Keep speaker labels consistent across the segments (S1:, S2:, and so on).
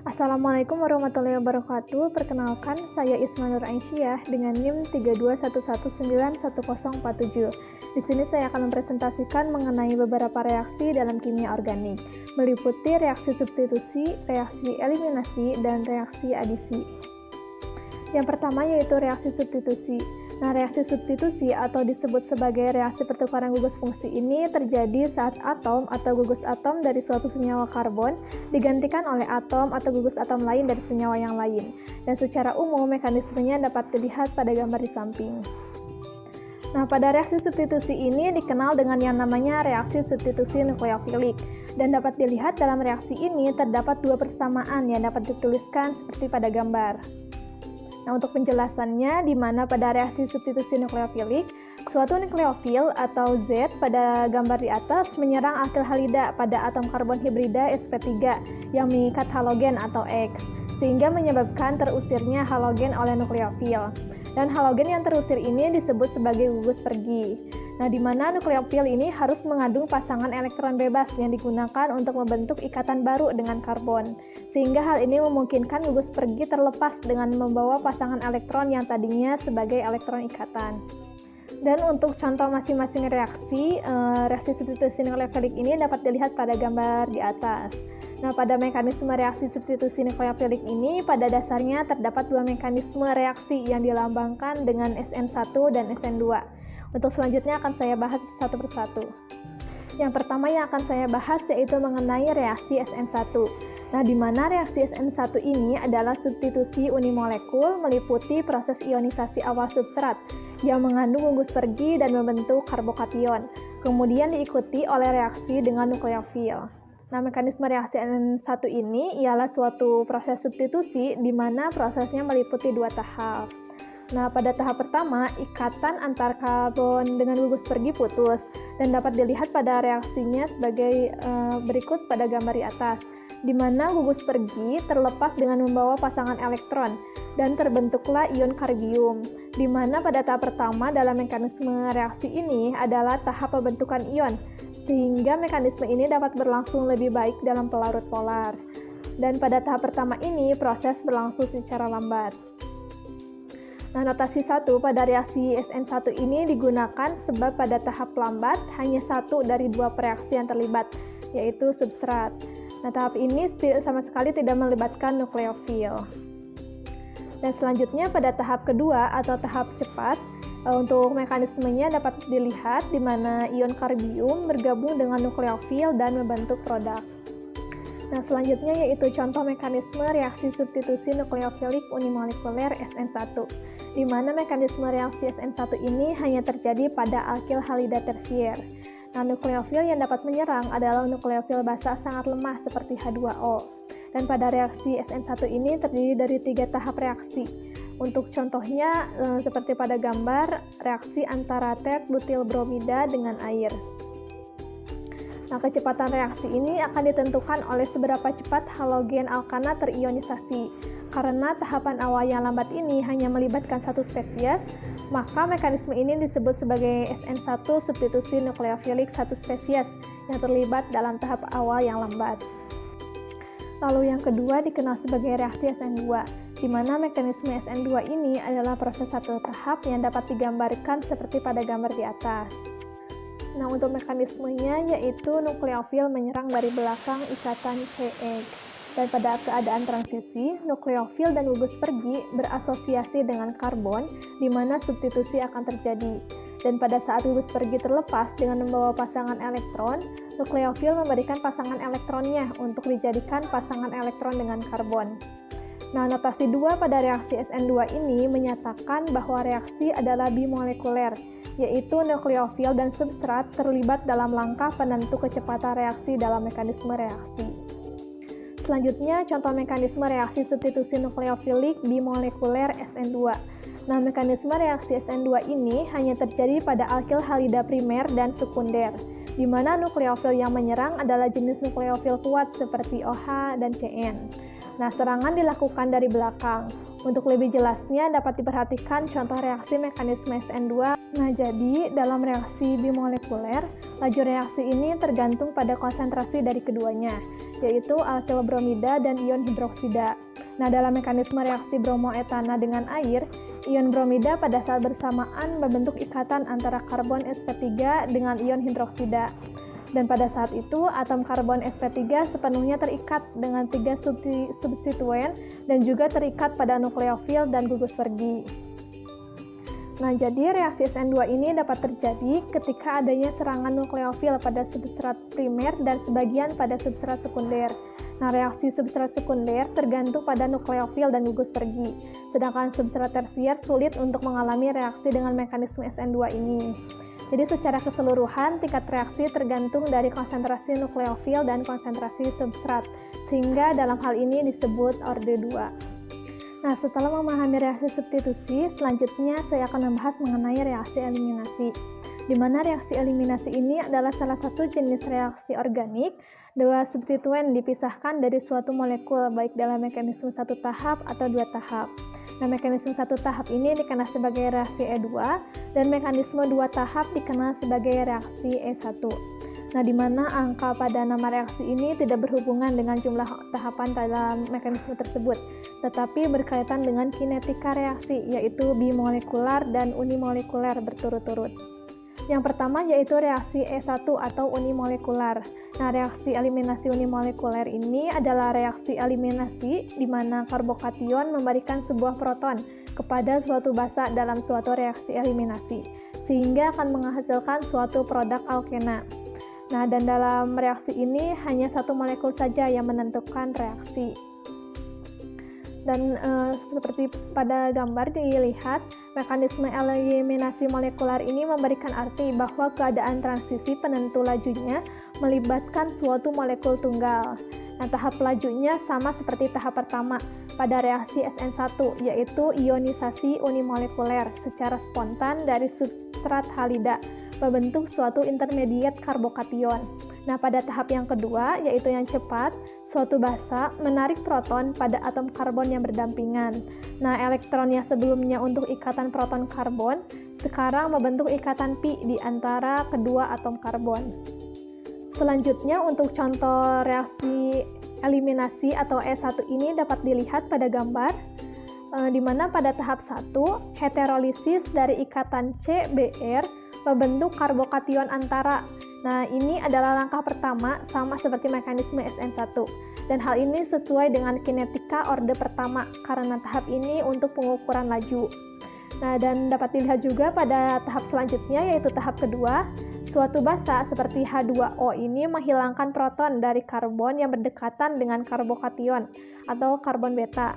S1: Assalamualaikum warahmatullahi wabarakatuh. Perkenalkan, saya Isma Nur Aisyah dengan NIM 3211911047. Di sini saya akan mempresentasikan mengenai beberapa reaksi dalam kimia organik, meliputi reaksi substitusi, reaksi eliminasi, dan reaksi adisi. Yang pertama yaitu reaksi substitusi. Nah, reaksi substitusi atau disebut sebagai reaksi pertukaran gugus fungsi ini terjadi saat atom atau gugus atom dari suatu senyawa karbon digantikan oleh atom atau gugus atom lain dari senyawa yang lain. Dan secara umum mekanismenya dapat dilihat pada gambar di samping. Nah, pada reaksi substitusi ini dikenal dengan yang namanya reaksi substitusi nukleofilik. Dan dapat dilihat dalam reaksi ini terdapat dua persamaan yang dapat dituliskan seperti pada gambar. Nah, untuk penjelasannya, di mana pada reaksi substitusi nukleofilik, suatu nukleofil atau Z pada gambar di atas menyerang alkil halida pada atom karbon hibrida sp3 yang mengikat halogen atau X, sehingga menyebabkan terusirnya halogen oleh nukleofil. Dan halogen yang terusir ini disebut sebagai gugus pergi. Nah, di mana nukleofil ini harus mengandung pasangan elektron bebas yang digunakan untuk membentuk ikatan baru dengan karbon. Sehingga hal ini memungkinkan gugus pergi terlepas dengan membawa pasangan elektron yang tadinya sebagai elektron ikatan. Dan untuk contoh masing-masing reaksi substitusi nukleofilik ini dapat dilihat pada gambar di atas. Nah, pada mekanisme reaksi substitusi nukleofilik ini, pada dasarnya terdapat dua mekanisme reaksi yang dilambangkan dengan SN1 dan SN2. Untuk selanjutnya akan saya bahas satu persatu. Yang pertama yang akan saya bahas yaitu mengenai reaksi SN1. Nah, di mana reaksi SN1 ini adalah substitusi unimolekul meliputi proses ionisasi awal substrat yang mengandung gugus pergi dan membentuk karbokation. Kemudian diikuti oleh reaksi dengan nukleofil. Nah, mekanisme reaksi SN1 ini ialah suatu proses substitusi di mana prosesnya meliputi dua tahap. Nah, pada tahap pertama, ikatan antar karbon dengan gugus pergi putus dan dapat dilihat pada reaksinya sebagai berikut pada gambar di atas, di mana gugus pergi terlepas dengan membawa pasangan elektron dan terbentuklah ion karbium, di mana pada tahap pertama dalam mekanisme reaksi ini adalah tahap pembentukan ion, sehingga mekanisme ini dapat berlangsung lebih baik dalam pelarut polar. Dan pada tahap pertama ini proses berlangsung secara lambat. Nah, notasi 1 pada reaksi SN1 ini digunakan sebab pada tahap lambat hanya satu dari dua reaksi yang terlibat, yaitu substrat. Nah, tahap ini sama sekali tidak melibatkan nukleofil. Dan selanjutnya pada tahap kedua atau tahap cepat, untuk mekanismenya dapat dilihat di mana ion karbium bergabung dengan nukleofil dan membentuk produk. Nah, selanjutnya yaitu contoh mekanisme reaksi substitusi nukleofilik unimolekuler SN1, di mana mekanisme reaksi SN1 ini hanya terjadi pada alkil halida tersier. Nah, nukleofil yang dapat menyerang adalah nukleofil basa sangat lemah seperti H2O. Dan pada reaksi SN1 ini terdiri dari 3 tahap reaksi. Untuk contohnya, seperti pada gambar, reaksi antara tert-butil bromida dengan air. Nah, kecepatan reaksi ini akan ditentukan oleh seberapa cepat halogen alkana terionisasi. Karena tahapan awal yang lambat ini hanya melibatkan satu spesies, maka mekanisme ini disebut sebagai SN1 substitusi nukleofilik satu spesies yang terlibat dalam tahap awal yang lambat. Lalu yang kedua dikenal sebagai reaksi SN2, di mana mekanisme SN2 ini adalah proses satu tahap yang dapat digambarkan seperti pada gambar di atas. Nah, untuk mekanismenya yaitu nukleofil menyerang dari belakang ikatan CX. Dan pada keadaan transisi, nukleofil dan gugus pergi berasosiasi dengan karbon, di mana substitusi akan terjadi. Dan pada saat gugus pergi terlepas dengan membawa pasangan elektron, nukleofil memberikan pasangan elektronnya untuk dijadikan pasangan elektron dengan karbon. Nah, notasi 2 pada reaksi SN2 ini menyatakan bahwa reaksi adalah bimolekuler, yaitu nukleofil dan substrat terlibat dalam langkah penentu kecepatan reaksi dalam mekanisme reaksi. Selanjutnya, contoh mekanisme reaksi substitusi nukleofilik bimolekuler SN2. Nah, mekanisme reaksi SN2 ini hanya terjadi pada alkil halida primer dan sekunder, di mana nukleofil yang menyerang adalah jenis nukleofil kuat seperti OH dan CN. Nah, serangan dilakukan dari belakang. Untuk lebih jelasnya dapat diperhatikan contoh reaksi mekanisme SN2. Nah, jadi dalam reaksi bimolekuler, laju reaksi ini tergantung pada konsentrasi dari keduanya. yaitu alkyl bromida dan ion hidroksida. Nah, dalam mekanisme reaksi bromoetana dengan air, ion bromida pada saat bersamaan membentuk ikatan antara karbon sp3 dengan ion hidroksida. Dan pada saat itu, atom karbon sp3 sepenuhnya terikat dengan 3 substituen dan juga terikat pada nukleofil dan gugus pergi. Nah, jadi reaksi SN2 ini dapat terjadi ketika adanya serangan nukleofil pada substrat primer dan sebagian pada substrat sekunder. Nah, reaksi substrat sekunder tergantung pada nukleofil dan gugus pergi, sedangkan substrat tersier sulit untuk mengalami reaksi dengan mekanisme SN2 ini. Jadi secara keseluruhan, tingkat reaksi tergantung dari konsentrasi nukleofil dan konsentrasi substrat, sehingga dalam hal ini disebut orde 2. Nah, setelah memahami reaksi substitusi, selanjutnya saya akan membahas mengenai reaksi eliminasi, di mana reaksi eliminasi ini adalah salah satu jenis reaksi organik. Dua substituen dipisahkan dari suatu molekul, baik dalam mekanisme satu tahap atau dua tahap. Nah, mekanisme satu tahap ini dikenal sebagai reaksi E2, dan mekanisme dua tahap dikenal sebagai reaksi E1. Nah, di mana angka pada nama reaksi ini tidak berhubungan dengan jumlah tahapan dalam mekanisme tersebut, tetapi berkaitan dengan kinetika reaksi, yaitu bimolekular dan unimolekuler berturut-turut. Yang pertama yaitu reaksi E1 atau unimolekular. Nah, reaksi eliminasi unimolekuler ini adalah reaksi eliminasi di mana karbokation memberikan sebuah proton kepada suatu basa dalam suatu reaksi eliminasi, sehingga akan menghasilkan suatu produk alkena. Nah, dan dalam reaksi ini hanya satu molekul saja yang menentukan reaksi. Dan seperti pada gambar dilihat, mekanisme eliminasi molekular ini memberikan arti bahwa keadaan transisi penentu lajunya melibatkan suatu molekul tunggal. Nah, tahap lajunya sama seperti tahap pertama pada reaksi SN1, yaitu ionisasi unimolekuler secara spontan dari substrat halida membentuk suatu intermediate karbokation. Nah, pada tahap yang kedua, yaitu yang cepat, suatu basa menarik proton pada atom karbon yang berdampingan. Nah, elektron yang sebelumnya untuk ikatan proton karbon, sekarang membentuk ikatan pi di antara kedua atom karbon. Selanjutnya, untuk contoh reaksi eliminasi atau E1 ini dapat dilihat pada gambar, di mana pada tahap 1, heterolisis dari ikatan CBr membentuk karbokation antara. Nah, ini adalah langkah pertama sama seperti mekanisme SN1. Dan hal ini sesuai dengan kinetika orde pertama karena tahap ini untuk pengukuran laju. Nah, dan dapat dilihat juga pada tahap selanjutnya yaitu tahap kedua, suatu basa seperti H2O ini menghilangkan proton dari karbon yang berdekatan dengan karbokation atau karbon beta.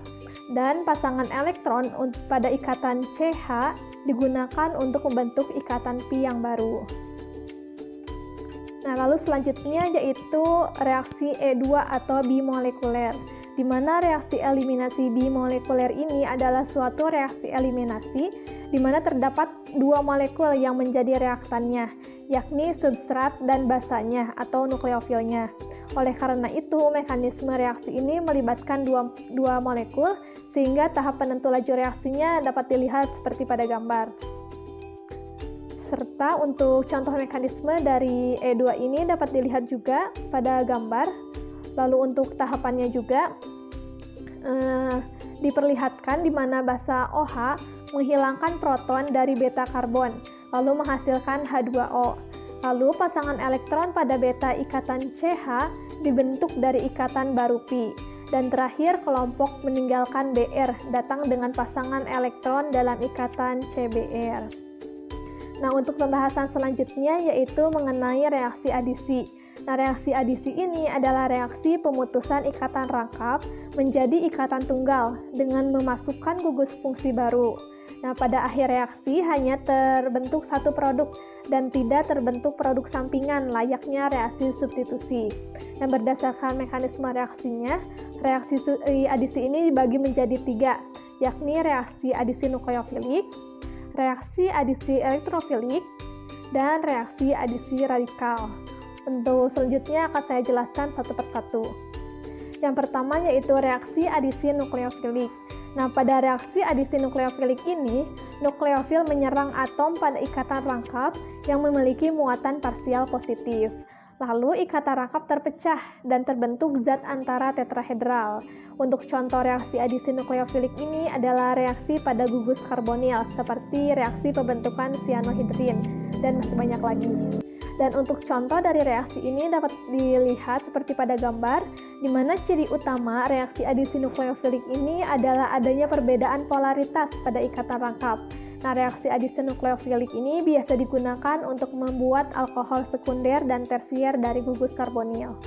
S1: Dan pasangan elektron pada ikatan CH digunakan untuk membentuk ikatan pi yang baru. Nah, lalu selanjutnya yaitu reaksi E2 atau bimolekuler, di mana reaksi eliminasi bimolekuler ini adalah suatu reaksi eliminasi di mana terdapat dua molekul yang menjadi reaktannya, yakni substrat dan basanya atau nukleofilnya. Oleh karena itu, mekanisme reaksi ini melibatkan dua molekul, sehingga tahap penentu laju reaksinya dapat dilihat seperti pada gambar. Serta untuk contoh mekanisme dari E2 ini dapat dilihat juga pada gambar. Lalu untuk tahapannya juga diperlihatkan di mana basa OH menghilangkan proton dari beta karbon, lalu menghasilkan H2O. Lalu pasangan elektron pada beta ikatan CH dibentuk dari ikatan baru pi. Dan terakhir kelompok meninggalkan Br datang dengan pasangan elektron dalam ikatan CBr. Nah, untuk pembahasan selanjutnya yaitu mengenai reaksi adisi. Nah, reaksi adisi ini adalah reaksi pemutusan ikatan rangkap menjadi ikatan tunggal dengan memasukkan gugus fungsi baru. Nah, pada akhir reaksi hanya terbentuk satu produk dan tidak terbentuk produk sampingan layaknya reaksi substitusi. Dan berdasarkan mekanisme reaksinya, reaksi adisi ini dibagi menjadi tiga, yakni reaksi adisi nukleofilik, reaksi adisi elektrofilik, dan reaksi adisi radikal. Untuk selanjutnya akan saya jelaskan satu persatu. Yang pertama yaitu reaksi adisi nukleofilik. Nah, pada reaksi adisi nukleofilik ini, nukleofil menyerang atom pada ikatan rangkap yang memiliki muatan parsial positif. Lalu ikatan rangkap terpecah dan terbentuk zat antara tetrahedral. Untuk contoh reaksi adisi nukleofilik ini adalah reaksi pada gugus karbonil seperti reaksi pembentukan sianohidrin dan masih banyak lagi. Dan untuk contoh dari reaksi ini dapat dilihat seperti pada gambar, di mana ciri utama reaksi adisi nukleofilik ini adalah adanya perbedaan polaritas pada ikatan rangkap. Nah, reaksi adisi nukleofilik ini biasa digunakan untuk membuat alkohol sekunder dan tersier dari gugus karbonil.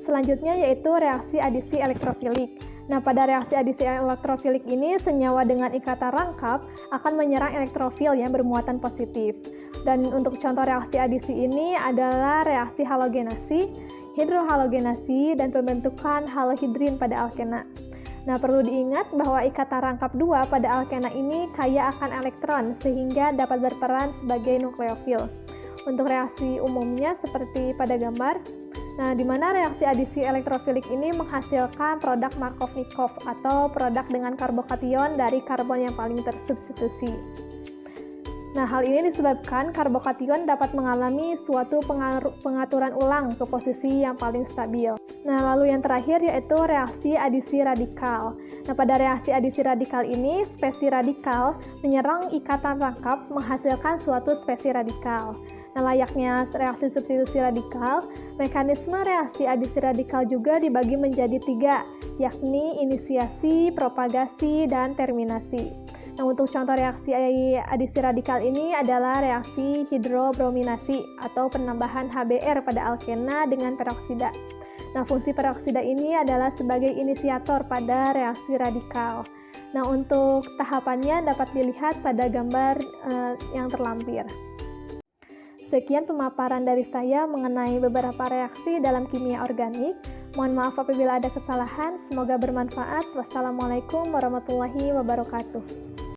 S1: Selanjutnya yaitu reaksi adisi elektrofilik. Nah, pada reaksi adisi elektrofilik ini, senyawa dengan ikatan rangkap akan menyerang elektrofil yang bermuatan positif. Dan untuk contoh reaksi adisi ini adalah reaksi halogenasi, hidrohalogenasi, dan pembentukan halohidrin pada alkena. Nah, perlu diingat bahwa ikatan rangkap 2 pada alkena ini kaya akan elektron sehingga dapat berperan sebagai nukleofil. Untuk reaksi umumnya seperti pada gambar, nah di mana reaksi adisi elektrofilik ini menghasilkan produk Markovnikov atau produk dengan karbokation dari karbon yang paling tersubstitusi. Nah, hal ini disebabkan karbokation dapat mengalami suatu pengaturan ulang ke posisi yang paling stabil. Nah, lalu yang terakhir yaitu reaksi adisi radikal. Nah, pada reaksi adisi radikal ini, spesi radikal menyerang ikatan rangkap menghasilkan suatu spesi radikal. Nah, layaknya reaksi substitusi radikal, mekanisme reaksi adisi radikal juga dibagi menjadi 3, yakni inisiasi, propagasi, dan terminasi. Nah, untuk contoh reaksi adisi radikal ini adalah reaksi hidrobrominasi atau penambahan HBr pada alkena dengan peroksida. Nah, fungsi peroksida ini adalah sebagai inisiator pada reaksi radikal. Nah, untuk tahapannya dapat dilihat pada gambar yang terlampir. Sekian pemaparan dari saya mengenai beberapa reaksi dalam kimia organik. Mohon maaf apabila ada kesalahan, semoga bermanfaat. Wassalamualaikum warahmatullahi wabarakatuh.